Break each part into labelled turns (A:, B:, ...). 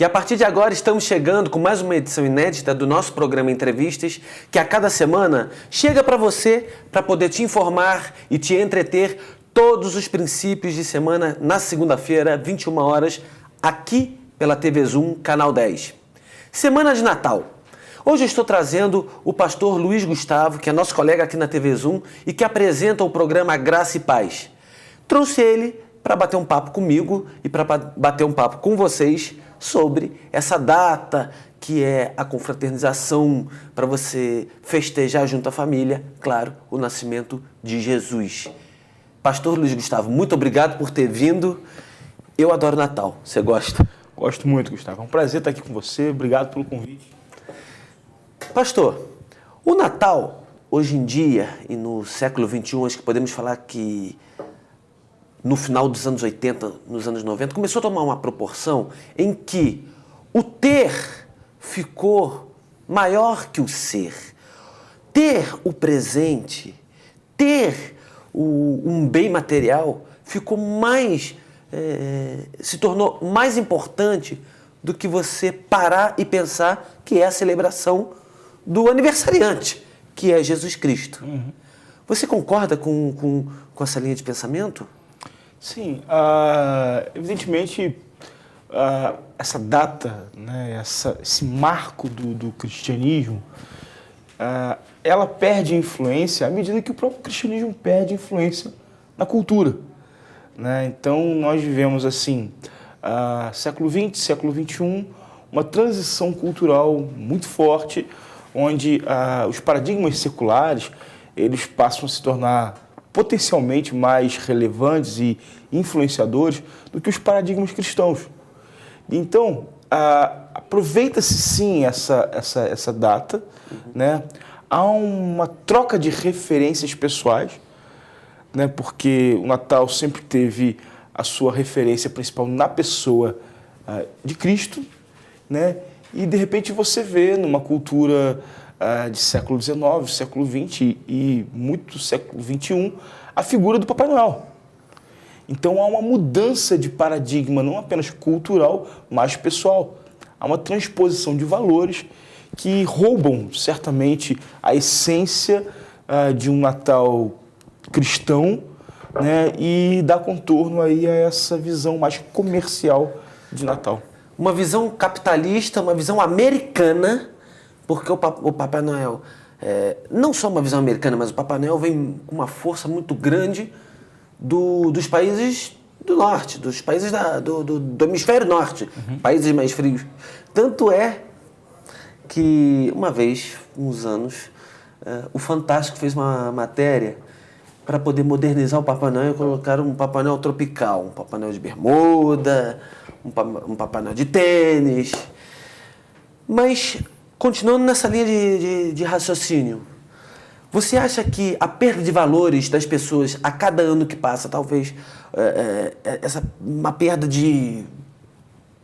A: a partir de agora estamos chegando com mais uma edição inédita do nosso programa Entrevistas, que a cada semana chega para você para poder te informar e te entreter todos os princípios de semana na segunda-feira, 21 horas, aqui pela TV Zoom, canal 10. Semana de Natal. Hoje eu estou trazendo o pastor Luiz Gustavo, que é nosso colega aqui na TV Zoom e que apresenta o programa Graça e Paz. Trouxe ele para bater um papo comigo e para bater um papo com vocês sobre essa data que é a confraternização, para você festejar junto à família, claro, o nascimento de Jesus. Pastor Luiz Gustavo, muito obrigado por ter vindo. Eu adoro Natal. Você gosta?
B: Gosto muito, Gustavo. É um prazer estar aqui com você. Obrigado pelo convite.
A: Pastor, o Natal, hoje em dia e no século XXI, acho que podemos falar que no final dos anos 80, nos anos 90, começou a tomar uma proporção em que o ter ficou maior que o ser. Ter o presente, ter um bem material, ficou mais, se tornou mais importante do que você parar e pensar que é a celebração do aniversariante, que é Jesus Cristo. Uhum. Você concorda com essa linha de pensamento?
B: Sim, evidentemente essa data, né, esse marco do cristianismo, ela perde influência à medida que o próprio cristianismo perde influência na cultura, né? Então nós vivemos assim, século XX, século XXI, uma transição cultural muito forte, onde os paradigmas seculares eles passam a se tornar potencialmente mais relevantes e influenciadores do que os paradigmas cristãos. Então, aproveita-se sim essa data, né? Há uma troca de referências pessoais, né? Porque o Natal sempre teve a sua referência principal na pessoa de Cristo, né? E de repente você vê numa cultura de século XIX, século XX e muito do século XXI, a figura do Papai Noel. Então há uma mudança de paradigma, não apenas cultural, mas pessoal. Há uma transposição de valores que roubam, certamente, a essência de um Natal cristão, né, e dá contorno aí a essa visão mais comercial de Natal.
A: Uma visão capitalista, uma visão americana, porque o Papai Noel, não só uma visão americana, mas o Papai Noel vem com uma força muito grande dos países do norte, dos países do hemisfério norte, países mais frios. Tanto é que, uma vez, uns anos, o Fantástico fez uma matéria para poder modernizar o Papai Noel e colocar um Papai Noel tropical, um Papai Noel de bermuda, um Papai Noel de tênis. Mas, continuando nessa linha de raciocínio, você acha que a perda de valores das pessoas a cada ano que passa, talvez uma perda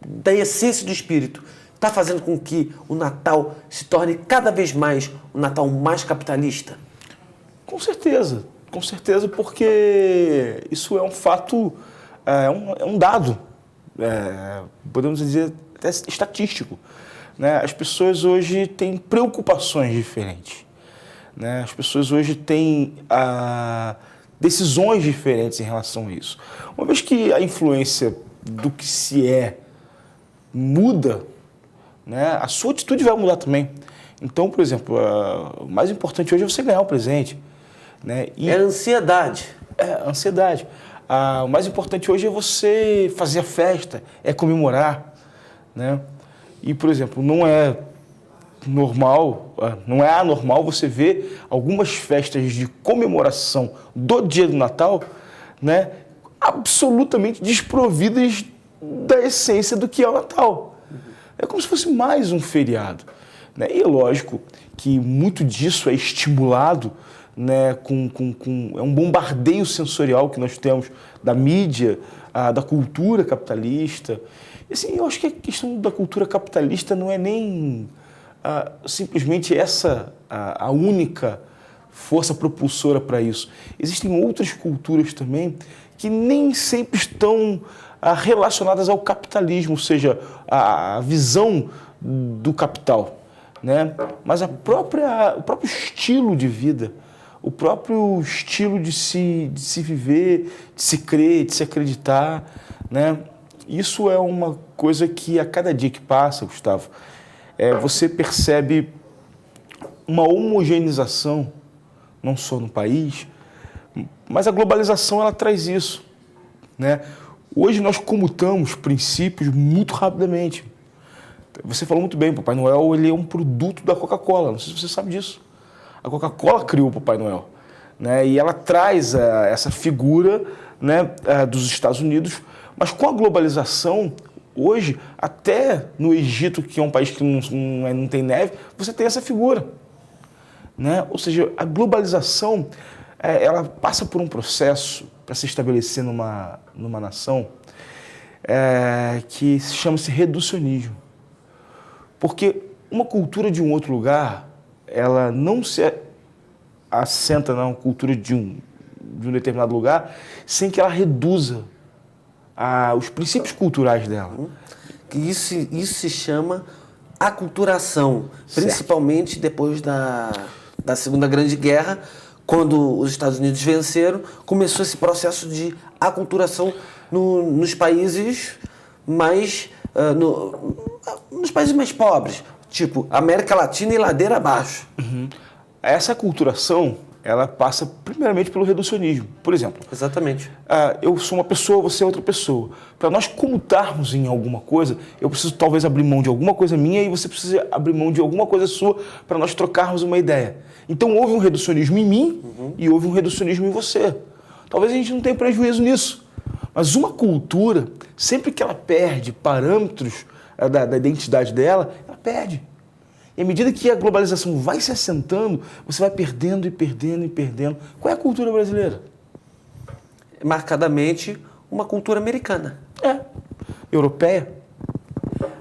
A: da essência do espírito, está fazendo com que o Natal se torne cada vez mais um Natal mais capitalista?
B: Com certeza, porque isso é um fato, é um dado, podemos dizer até estatístico, né? As pessoas hoje têm preocupações diferentes, né? As pessoas hoje têm decisões diferentes em relação a isso. Uma vez que a influência do que se muda, né, a sua atitude vai mudar também. Então, por exemplo, o mais importante hoje é você ganhar o presente, né?
A: É a ansiedade.
B: A ansiedade. O mais importante hoje é você fazer a festa, é comemorar, né? E, por exemplo, não é anormal você ver algumas festas de comemoração do dia do Natal, né, absolutamente desprovidas da essência do que é o Natal. É como se fosse mais um feriado, né? E é lógico que muito disso é estimulado, né, é um bombardeio sensorial que nós temos da mídia, da cultura capitalista. E, assim, eu acho que a questão da cultura capitalista não é nem simplesmente essa a única força propulsora para isso. Existem outras culturas também que nem sempre estão relacionadas ao capitalismo, ou seja, a visão do capital, né? Mas o próprio estilo de vida, o próprio estilo de se viver, de se crer, de se acreditar, né? Isso é uma coisa que a cada dia que passa, Gustavo, você percebe uma homogeneização, não só no país, mas a globalização ela traz isso, né? Hoje nós comutamos princípios muito rapidamente. Você falou muito bem, o Papai Noel ele é um produto da Coca-Cola, não sei se você sabe disso. A Coca-Cola criou o Papai Noel, né? E ela traz essa figura, né, dos Estados Unidos, mas com a globalização, hoje, até no Egito, que é um país que não tem neve, você tem essa figura, né? Ou seja, a globalização ela passa por um processo para se estabelecer numa nação que chama-se reducionismo. Porque uma cultura de um outro lugar, ela não se assenta na cultura de um determinado lugar sem que ela reduza os princípios culturais dela.
A: Isso se chama aculturação, principalmente depois da Segunda Grande Guerra, quando os Estados Unidos venceram, começou esse processo de aculturação nos países mais nos países mais pobres, tipo América Latina e ladeira abaixo.
B: Uhum. Essa aculturação, ela passa primeiramente pelo reducionismo. Por exemplo,
A: exatamente.
B: Eu sou uma pessoa, você é outra pessoa. Para nós comutarmos em alguma coisa, eu preciso talvez abrir mão de alguma coisa minha e você precisa abrir mão de alguma coisa sua para nós trocarmos uma ideia. Então houve um reducionismo em mim e houve um reducionismo em você. Talvez a gente não tenha prejuízo nisso. Mas uma cultura, sempre que ela perde parâmetros da identidade dela, ela perde. E à medida que a globalização vai se assentando, você vai perdendo e perdendo e perdendo. Qual é a cultura brasileira?
A: Marcadamente uma cultura americana.
B: Europeia?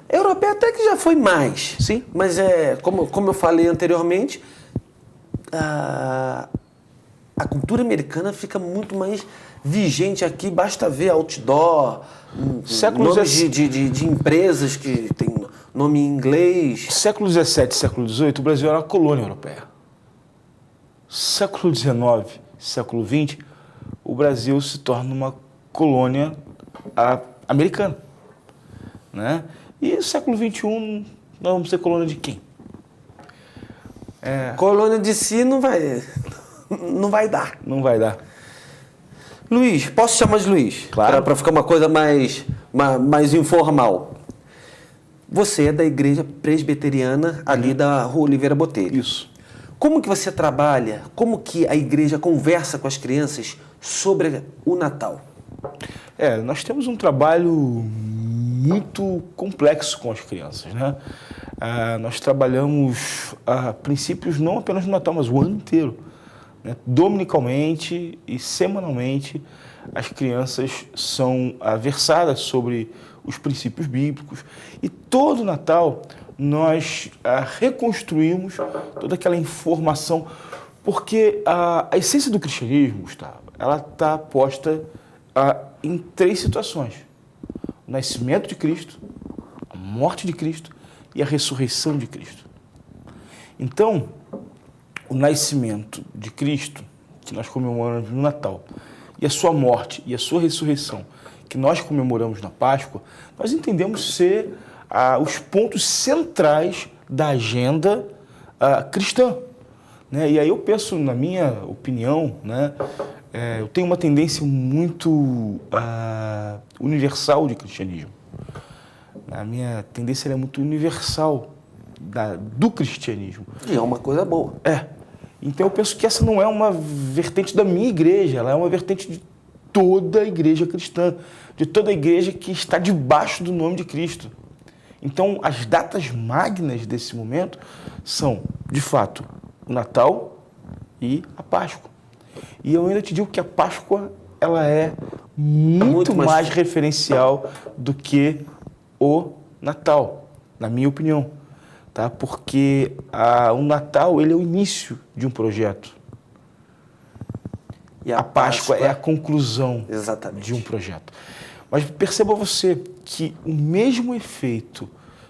A: Europeia até que já foi mais.
B: Sim.
A: Mas como eu falei anteriormente, a cultura americana fica muito mais vigente aqui. Basta ver outdoor, nomes de empresas que tem nome em inglês.
B: Século XVII, século XVIII, o Brasil era uma colônia europeia. Século XIX, século XX, o Brasil se torna uma colônia americana, né? E no século XXI, nós vamos ser colônia de quem?
A: Colônia de si não vai dar.
B: Não vai dar.
A: Luiz, posso chamar de Luiz?
B: Claro.
A: Para ficar uma coisa mais informal. Você é da igreja presbiteriana ali da Rua Oliveira Botelho.
B: Isso.
A: Como que você trabalha, como que a igreja conversa com as crianças sobre o Natal?
B: Nós temos um trabalho muito complexo com as crianças, né? Nós trabalhamos princípios não apenas no Natal, mas o ano inteiro, né? Dominicalmente e semanalmente, as crianças são versadas sobre os princípios bíblicos e todo Natal nós reconstruímos toda aquela informação, porque a essência do cristianismo, Gustavo, ela está posta em 3 situações: o nascimento de Cristo, a morte de Cristo e a ressurreição de Cristo. Então, o nascimento de Cristo, que nós comemoramos no Natal, e a sua morte e a sua ressurreição, que nós comemoramos na Páscoa, nós entendemos ser os pontos centrais da agenda cristã, né? E aí eu penso, na minha opinião, né, eu tenho uma tendência muito universal de cristianismo. A minha tendência é muito universal do cristianismo.
A: E é uma coisa boa.
B: Então eu penso que essa não é uma vertente da minha igreja, ela é uma vertente de toda a igreja cristã, de toda a igreja que está debaixo do nome de Cristo. Então as datas magnas desse momento são, de fato, o Natal e a Páscoa. E eu ainda te digo que a Páscoa ela é muito mais referencial do que o Natal, na minha opinião. Tá? Porque o Natal ele é o início de um projeto. E a Páscoa é a conclusão de um projeto. Mas perceba você que o mesmo efeito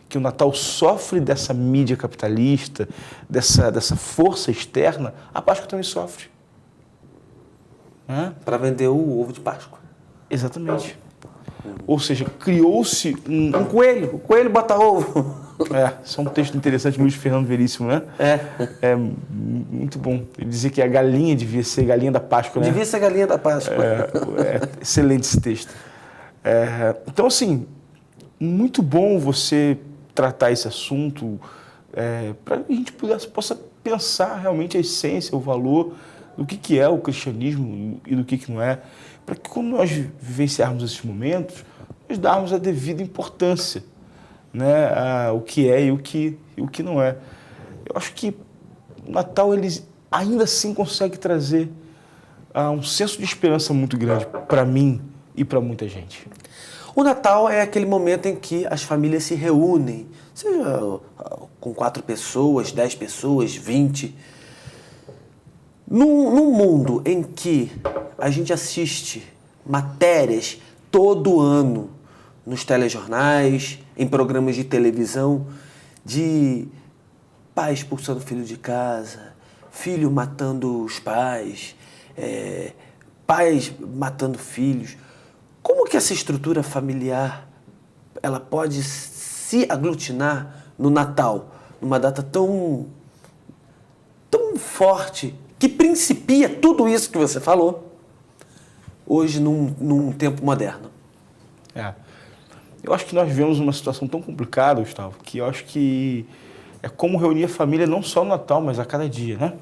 B: que o Natal sofre dessa mídia capitalista, dessa força externa, a Páscoa também sofre.
A: Para vender o ovo de Páscoa.
B: Exatamente. Ou seja, criou-se
A: Um coelho. O coelho bota ovo.
B: Isso é um texto interessante do Luiz Fernando Veríssimo, né? É muito bom. Ele dizia que a galinha devia ser galinha da Páscoa, né?
A: Devia ser galinha da Páscoa.
B: Excelente esse texto. Então, assim, muito bom você tratar esse assunto para que a gente possa pensar realmente a essência, o valor do que é o cristianismo e do que não é, para que quando nós vivenciarmos esses momentos, nós darmos a devida importância, né, o que é e o que não é. Eu acho que o Natal ele ainda assim consegue trazer um senso de esperança muito grande para mim e para muita gente.
A: O Natal é aquele momento em que as famílias se reúnem, seja com 4 pessoas, 10 pessoas, 20. Num mundo em que a gente assiste matérias todo ano nos telejornais, em programas de televisão, de pai expulsando filho de casa, filho matando os pais, pais matando filhos. Como que essa estrutura familiar ela pode se aglutinar no Natal, numa data tão forte, que principia tudo isso que você falou, hoje num tempo moderno?
B: Eu acho que nós vivemos uma situação tão complicada, Gustavo, que eu acho que é como reunir a família não só no Natal, mas a cada dia, né?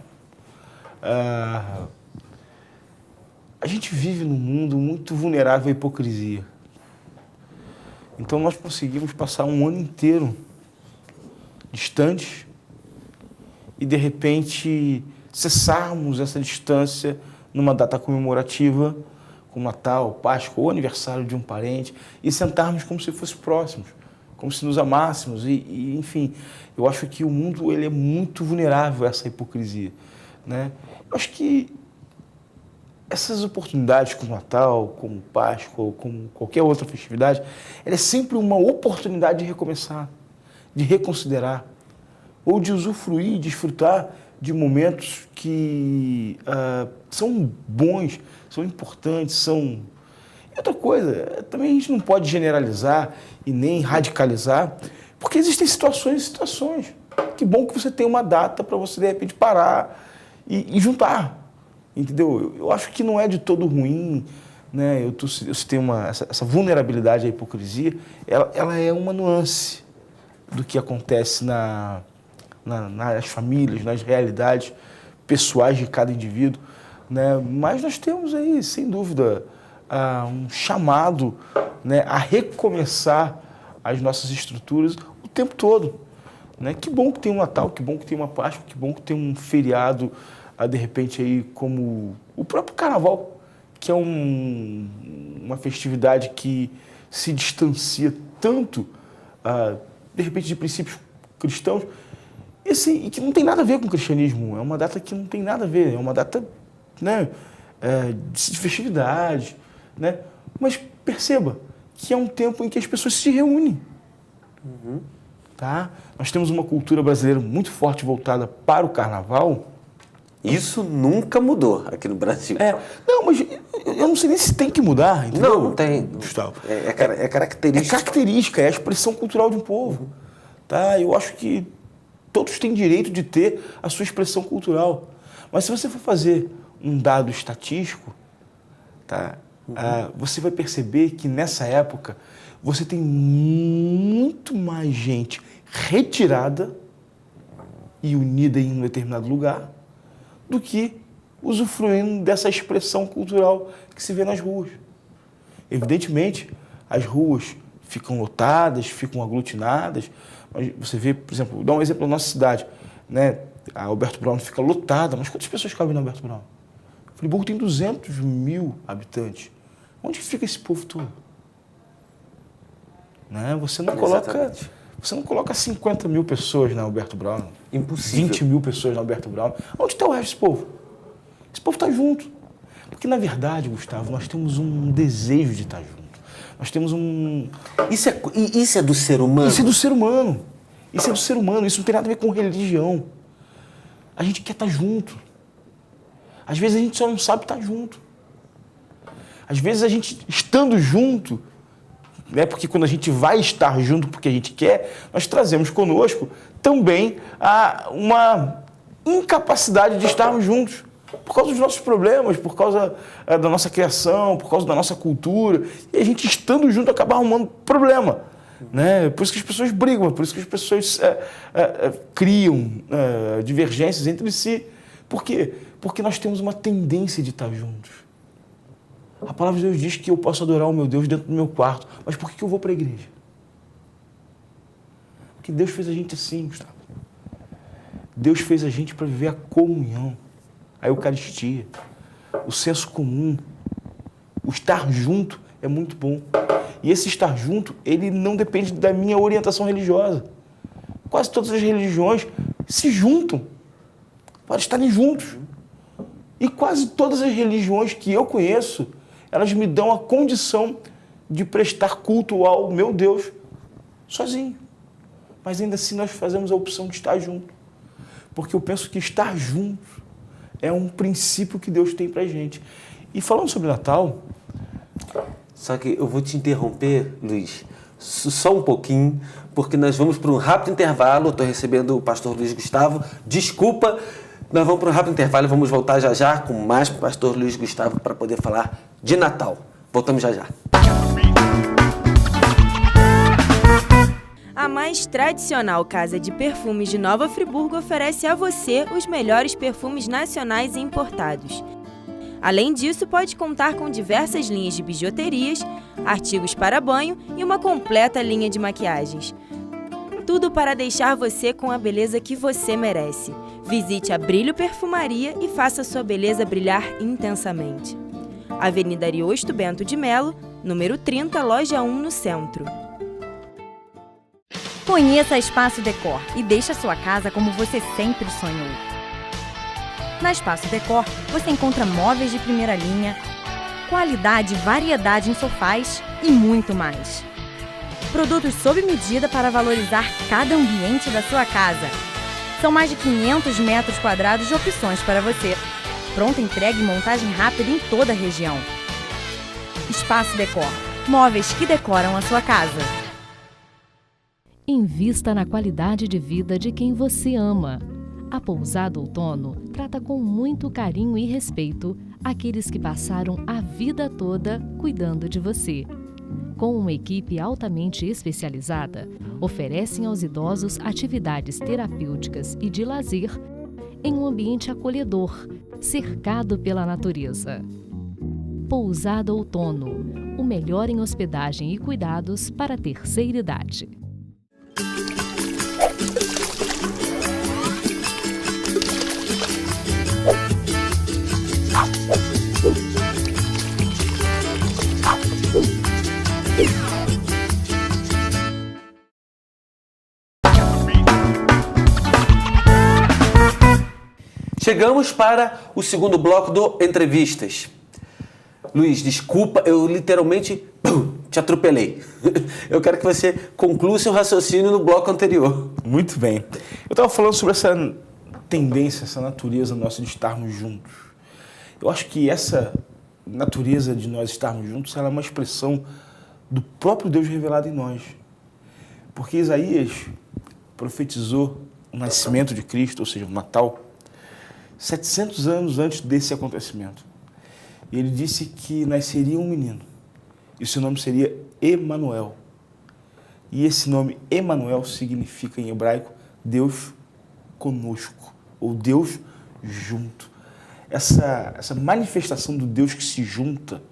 B: A gente vive num mundo muito vulnerável à hipocrisia. Então nós conseguimos passar um ano inteiro distantes e, de repente, cessarmos essa distância numa data comemorativa, como Natal, Páscoa ou aniversário de um parente, e sentarmos como se fossem próximos, como se nos amássemos. E enfim, eu acho que o mundo ele é muito vulnerável a essa hipocrisia, né? Eu acho que essas oportunidades como Natal, como Páscoa, ou como qualquer outra festividade, ela é sempre uma oportunidade de recomeçar, de reconsiderar, ou de usufruir, desfrutar de momentos que são bons, são importantes, são... E outra coisa, também a gente não pode generalizar e nem radicalizar, porque existem situações e situações. Que bom que você tem uma data para você, de repente, parar e juntar, entendeu? Eu acho que não é de todo ruim, né? Eu citei essa vulnerabilidade à hipocrisia, ela é uma nuance do que acontece nas famílias, nas realidades pessoais de cada indivíduo, né? Mas nós temos aí, sem dúvida, um chamado, né, a recomeçar as nossas estruturas o tempo todo, né? Que bom que tem um Natal, que bom que tem uma Páscoa, que bom que tem um feriado, de repente, aí, como o próprio Carnaval, que é uma festividade que se distancia tanto, de repente, de princípios cristãos, e que não tem nada a ver com o cristianismo. É uma data que não tem nada a ver, é uma data, né, de festividade, né? Mas perceba que é um tempo em que as pessoas se reúnem. Tá? Nós temos uma cultura brasileira muito forte voltada para o carnaval.
A: Isso nunca mudou aqui no Brasil.
B: Não, mas eu não sei nem se tem que mudar, entendeu?
A: Não tem.
B: Gustavo.
A: É característica.
B: É característica, é a expressão cultural de um povo. Tá? Eu acho que todos têm direito de ter a sua expressão cultural. Mas se você for fazer um dado estatístico, tá? Você vai perceber que nessa época você tem muito mais gente retirada e unida em um determinado lugar do que usufruindo dessa expressão cultural que se vê nas ruas. Evidentemente, as ruas ficam lotadas, ficam aglutinadas, mas você vê, por exemplo, vou dar um exemplo da nossa cidade, né? A Alberto Brown fica lotada, mas quantas pessoas cabem na Alberto Brown? Friburgo tem 200 mil habitantes. Onde fica esse povo todo? Né? Você não coloca 50 mil pessoas na Alberto Brown.
A: Impossível.
B: 20 mil pessoas na Alberto Brown. Onde está o resto desse povo? Esse povo está junto. Porque, na verdade, Gustavo, nós temos um desejo de estar junto. Nós temos um...
A: Isso é do ser humano?
B: Isso é do ser humano. Isso é do ser humano. Isso não tem nada a ver com religião. A gente quer estar junto. Às vezes a gente só não sabe estar junto. Às vezes a gente, estando junto, né, porque quando a gente vai estar junto porque a gente quer, nós trazemos conosco também uma incapacidade de estarmos juntos. Por causa dos nossos problemas, por causa da nossa criação, por causa da nossa cultura. E a gente, estando junto, acaba arrumando problema. Né? Por isso que as pessoas brigam, por isso que as pessoas criam divergências entre si. Por quê? Porque nós temos uma tendência de estar juntos. A palavra de Deus diz que eu posso adorar o meu Deus dentro do meu quarto. Mas por que eu vou para a igreja? Porque Deus fez a gente assim, Gustavo. Deus fez a gente para viver a comunhão, a Eucaristia, o senso comum. O estar junto é muito bom. E esse estar junto, ele não depende da minha orientação religiosa. Quase todas as religiões se juntam para estarem juntos. E quase todas as religiões que eu conheço, elas me dão a condição de prestar culto ao meu Deus sozinho. Mas ainda assim nós fazemos a opção de estar junto. Porque eu penso que estar junto é um princípio que Deus tem pra gente. E falando sobre Natal...
A: Só que eu vou te interromper, Luiz, só um pouquinho, porque nós vamos para um rápido intervalo. Estou recebendo o pastor Luiz Gustavo. Desculpa, nós vamos para um rápido intervalo e vamos voltar já já com mais para o pastor Luiz Gustavo para poder falar de Natal. Voltamos já já.
C: A mais tradicional casa de perfumes de Nova Friburgo oferece a você os melhores perfumes nacionais e importados. Além disso, pode contar com diversas linhas de bijuterias, artigos para banho e uma completa linha de maquiagens. Tudo para deixar você com a beleza que você merece. Visite a Brilho Perfumaria e faça sua beleza brilhar intensamente. Avenida Ariosto Bento de Melo, número 30, loja 1, no centro.
D: Conheça a Espaço Decor e deixe a sua casa como você sempre sonhou. Na Espaço Decor, você encontra móveis de primeira linha, qualidade e variedade em sofás e muito mais. Produtos sob medida para valorizar cada ambiente da sua casa. São mais de 500 metros quadrados de opções para você. Pronta entrega e montagem rápida em toda a região. Espaço Decor. Móveis que decoram a sua casa.
E: Invista na qualidade de vida de quem você ama. A Pousada Outono trata com muito carinho e respeito aqueles que passaram a vida toda cuidando de você. Com uma equipe altamente especializada, oferecem aos idosos atividades terapêuticas e de lazer em um ambiente acolhedor, cercado pela natureza. Pousada Outono, o melhor em hospedagem e cuidados para a terceira idade.
A: Chegamos para o segundo bloco do Entrevistas. Luiz, desculpa, eu literalmente te atropelei. Eu quero que você conclua seu raciocínio no bloco anterior.
B: Muito bem. Eu estava falando sobre essa tendência, essa natureza nossa de estarmos juntos. Eu acho que essa natureza de nós estarmos juntos ela é uma expressão do próprio Deus revelado em nós. Porque Isaías profetizou o nascimento de Cristo, ou seja, o Natal, 700 anos antes desse acontecimento. E ele disse que nasceria um menino, e seu nome seria Emanuel. E esse nome Emanuel significa em hebraico Deus conosco, ou Deus junto. Essa manifestação do Deus que se junta,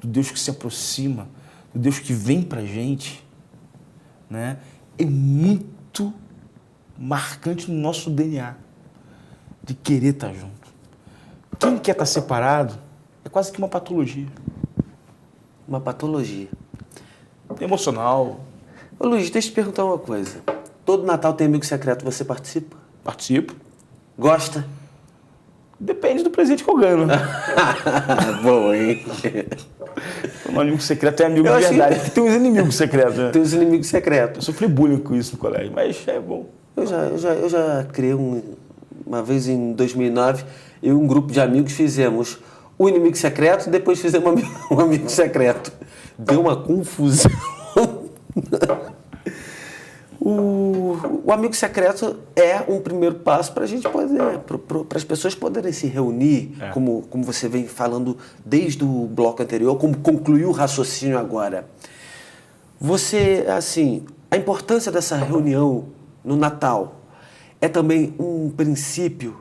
B: do Deus que se aproxima, do Deus que vem pra gente, né, é muito marcante no nosso DNA, de querer estar junto. Quem quer estar separado é quase que uma patologia.
A: Uma patologia.
B: Emocional.
A: Ô Luiz, deixa eu te perguntar uma coisa. Todo Natal tem amigo secreto, você participa?
B: Participo.
A: Gosta?
B: Depende do presente que eu ganho.
A: Bom, hein?
B: Um amigo secreto é amigo
A: Eu
B: de
A: achei-
B: verdade. Porque tem uns inimigos secretos, né?
A: Tem os inimigos
B: Eu
A: secretos.
B: sofri bullying com isso no colégio, mas é bom.
A: Eu já criei uma vez em 2009, eu e um grupo de amigos fizemos o inimigo secreto, depois fizemos um amigo secreto. Deu uma confusão. O amigo secreto é um primeiro passo para a gente poder, para as pessoas poderem se reunir, como você vem falando desde o bloco anterior, como concluiu o raciocínio agora. Você, assim, a importância dessa reunião no Natal é também um princípio,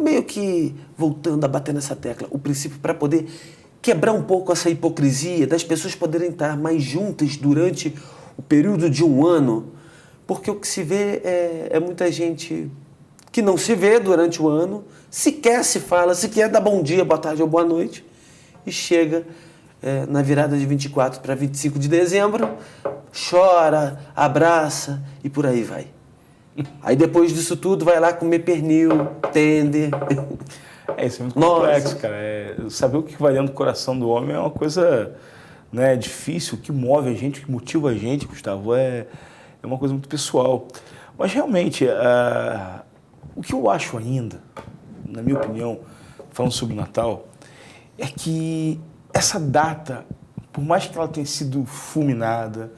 A: meio que voltando a bater nessa tecla, o princípio para poder quebrar um pouco essa hipocrisia das pessoas poderem estar mais juntas durante o período de um ano, porque o que se vê é muita gente que não se vê durante o ano, sequer se fala, sequer dá bom dia, boa tarde ou boa noite, e chega na virada de 24 para 25 de dezembro, chora, abraça e por aí vai. Aí depois disso tudo vai lá comer pernil, tender.
B: Isso é muito
A: Nossa.
B: complexo, cara. Saber o que vai dentro do coração do homem é uma coisa, né, difícil. O que move a gente, o que motiva a gente, Gustavo, é uma coisa muito pessoal. Mas realmente, o que eu acho ainda, na minha opinião, falando sobre o Natal, é que essa data, por mais que ela tenha sido fulminada,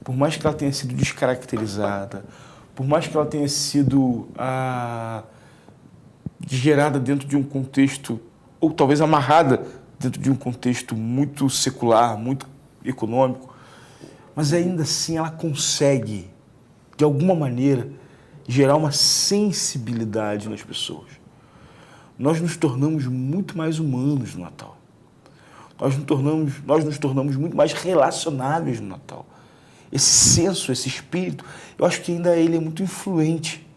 B: por mais que ela tenha sido descaracterizada, por mais que ela tenha sido gerada dentro de um contexto, ou talvez amarrada dentro de um contexto muito secular, muito econômico, mas ainda assim ela consegue, de alguma maneira, gerar uma sensibilidade nas pessoas. Nós nos tornamos muito mais humanos no Natal. Nós nos tornamos muito mais relacionáveis no Natal. Esse senso, esse espírito, eu acho que ainda ele é muito influente.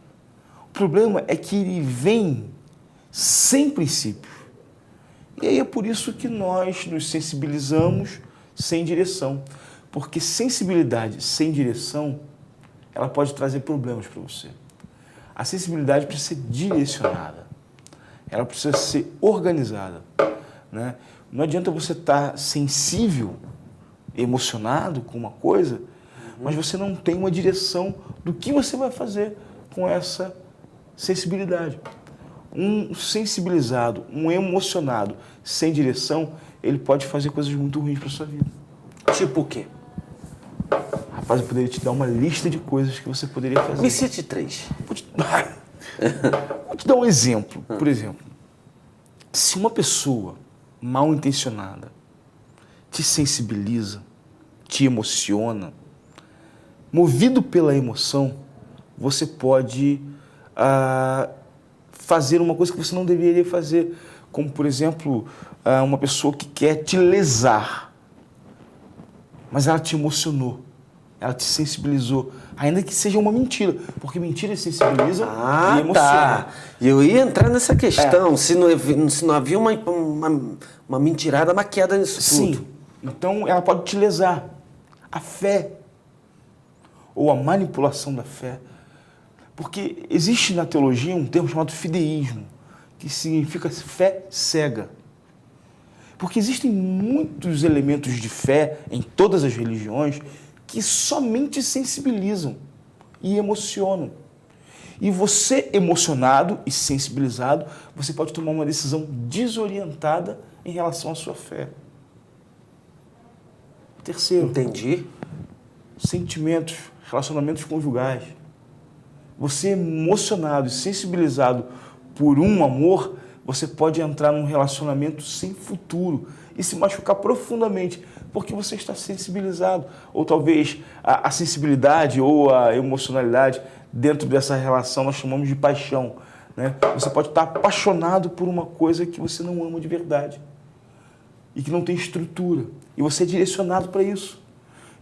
B: O problema é que ele vem sem princípio. E aí é por isso que nós nos sensibilizamos sem direção. Porque sensibilidade sem direção, ela pode trazer problemas para você. A sensibilidade precisa ser direcionada. Ela precisa ser organizada, né? Não adianta você estar sensível, emocionado com uma coisa, mas você não tem uma direção do que você vai fazer com essa sensibilidade. Um sensibilizado, um emocionado sem direção, ele pode fazer coisas muito ruins para sua vida.
A: Tipo o quê?
B: Rapaz, eu poderia te dar uma lista de coisas que você poderia fazer.
A: Me cite 3.
B: Vou te dar um exemplo. Por exemplo, se uma pessoa mal intencionada te sensibiliza, te emociona, movido pela emoção, você pode fazer uma coisa que você não deveria fazer. Como, por exemplo, uma pessoa que quer te lesar, mas ela te emocionou, ela te sensibilizou, ainda que seja uma mentira, porque mentira sensibiliza e emociona.
A: Tá. Eu ia entrar nessa questão, se não havia uma mentirada maquiada nisso tudo.
B: Sim, então ela pode te lesar. A fé, ou a manipulação da fé, porque existe na teologia um termo chamado fideísmo, que significa fé cega. Porque existem muitos elementos de fé em todas as religiões que somente sensibilizam e emocionam. E você, emocionado e sensibilizado, você pode tomar uma decisão desorientada em relação à sua fé. Terceiro,
A: Entendi.
B: sentimentos, relacionamentos conjugais. Você emocionado e sensibilizado por um amor, você pode entrar num relacionamento sem futuro e se machucar profundamente, porque você está sensibilizado. Ou talvez a sensibilidade ou a emocionalidade dentro dessa relação nós chamamos de paixão, né? Você pode estar apaixonado por uma coisa que você não ama de verdade e que não tem estrutura, e você é direcionado para isso.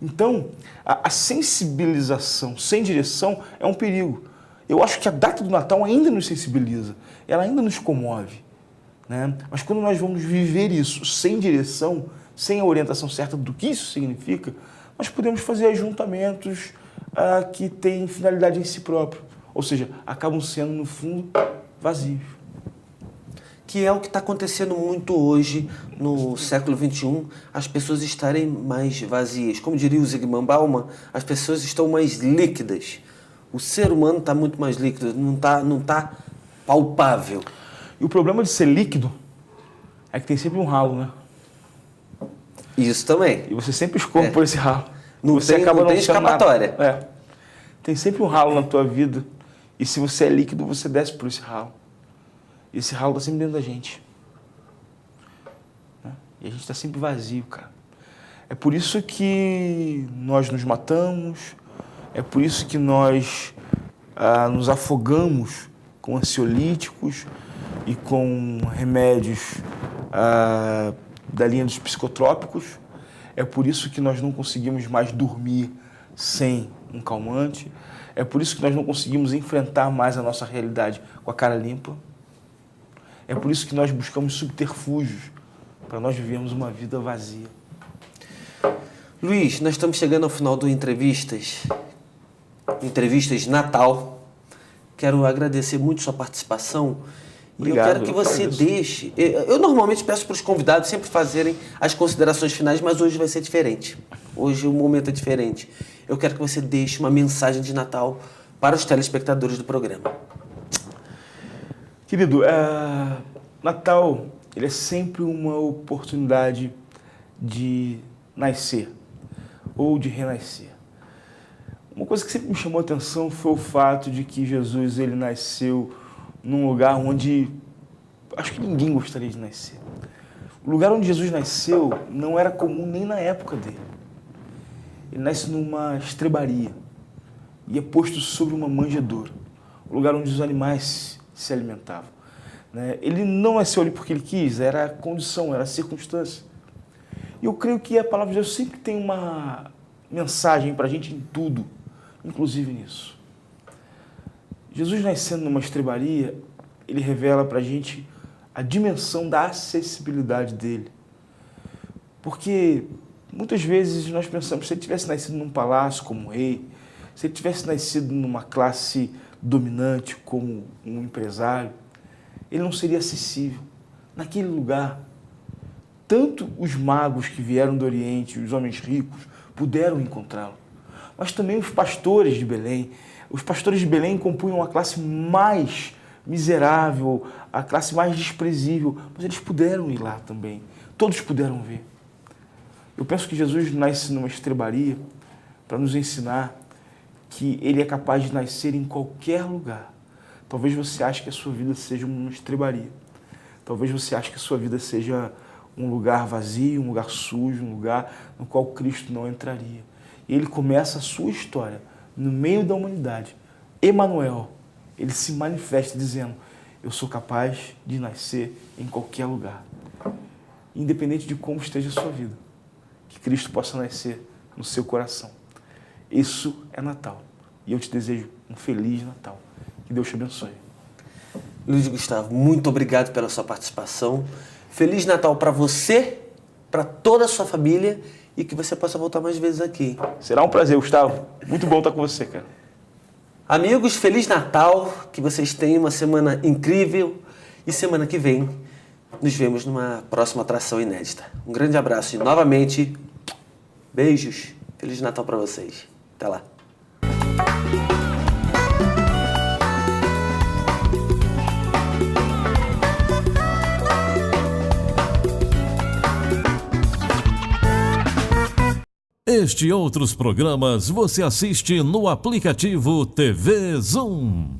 B: Então, a sensibilização sem direção é um perigo. Eu acho que a data do Natal ainda nos sensibiliza, ela ainda nos comove, né? Mas quando nós vamos viver isso sem direção, sem a orientação certa do que isso significa, nós podemos fazer ajuntamentos que têm finalidade em si próprio, ou seja, acabam sendo, no fundo, vazios.
A: que é o que está acontecendo muito hoje no século XXI, as pessoas estarem mais vazias. Como diria o Zygmunt Bauman, as pessoas estão mais líquidas. O ser humano está muito mais líquido, não tá palpável.
B: E o problema de ser líquido é que tem sempre um ralo, né?
A: Isso também.
B: E você sempre escorre por esse ralo.
A: Não
B: você
A: tem,
B: acaba
A: não tem
B: sendo
A: escapatória.
B: nada. É. Tem sempre um ralo na tua vida. E se você é líquido, você desce por esse ralo. E esse ralo está sempre dentro da gente. Né? E a gente está sempre vazio, cara. É por isso que nós nos matamos. É por isso que nós nos afogamos com ansiolíticos e com remédios da linha dos psicotrópicos. É por isso que nós não conseguimos mais dormir sem um calmante. É por isso que nós não conseguimos enfrentar mais a nossa realidade com a cara limpa. É por isso que nós buscamos subterfúgios para nós vivermos uma vida vazia.
A: Luiz, nós estamos chegando ao final do Entrevistas Natal. Quero agradecer muito sua participação.
B: Obrigado,
A: e eu quero que você deixe... Eu normalmente peço para os convidados sempre fazerem as considerações finais, mas hoje vai ser diferente. Hoje o momento é diferente. Eu quero que você deixe uma mensagem de Natal para os telespectadores do programa.
B: Querido, Natal ele é sempre uma oportunidade de nascer ou de renascer. Uma coisa que sempre me chamou a atenção foi o fato de que Jesus ele nasceu num lugar onde acho que ninguém gostaria de nascer. O lugar onde Jesus nasceu não era comum nem na época dele. Ele nasce numa estrebaria e é posto sobre uma manjedoura, o lugar onde os animais se alimentavam. Ele não nasceu ali porque ele quis, era a condição, era a circunstância. E eu creio que a palavra de Deus sempre tem uma mensagem para a gente em tudo, inclusive nisso. Jesus nascendo numa estrebaria, ele revela para a gente a dimensão da acessibilidade dele. Porque muitas vezes nós pensamos, se ele tivesse nascido num palácio como rei, se ele tivesse nascido numa classe dominante como um empresário, ele não seria acessível. Naquele lugar, tanto os magos que vieram do Oriente, os homens ricos, puderam encontrá-lo, mas também os pastores de Belém. Os pastores de Belém compunham a classe mais miserável, a classe mais desprezível, mas eles puderam ir lá também. Todos puderam ver. Eu penso que Jesus nasce numa estrebaria para nos ensinar que ele é capaz de nascer em qualquer lugar. Talvez você ache que a sua vida seja uma estrebaria. Talvez você ache que a sua vida seja um lugar vazio, um lugar sujo, um lugar no qual Cristo não entraria. E ele começa a sua história no meio da humanidade. Emanuel, ele se manifesta dizendo, eu sou capaz de nascer em qualquer lugar. Independente de como esteja a sua vida, que Cristo possa nascer no seu coração. Isso é Natal. E eu te desejo um feliz Natal. Que Deus te abençoe.
A: Luiz Gustavo, muito obrigado pela sua participação. Feliz Natal para você, para toda a sua família e que você possa voltar mais vezes aqui.
B: Será um prazer, Gustavo. Muito bom estar com você, cara.
A: Amigos, Feliz Natal, que vocês tenham uma semana incrível e semana que vem nos vemos numa próxima atração inédita. Um grande abraço e novamente, beijos. Feliz Natal para vocês. Até lá.
F: Este e outros programas você assiste no aplicativo TV Zoom.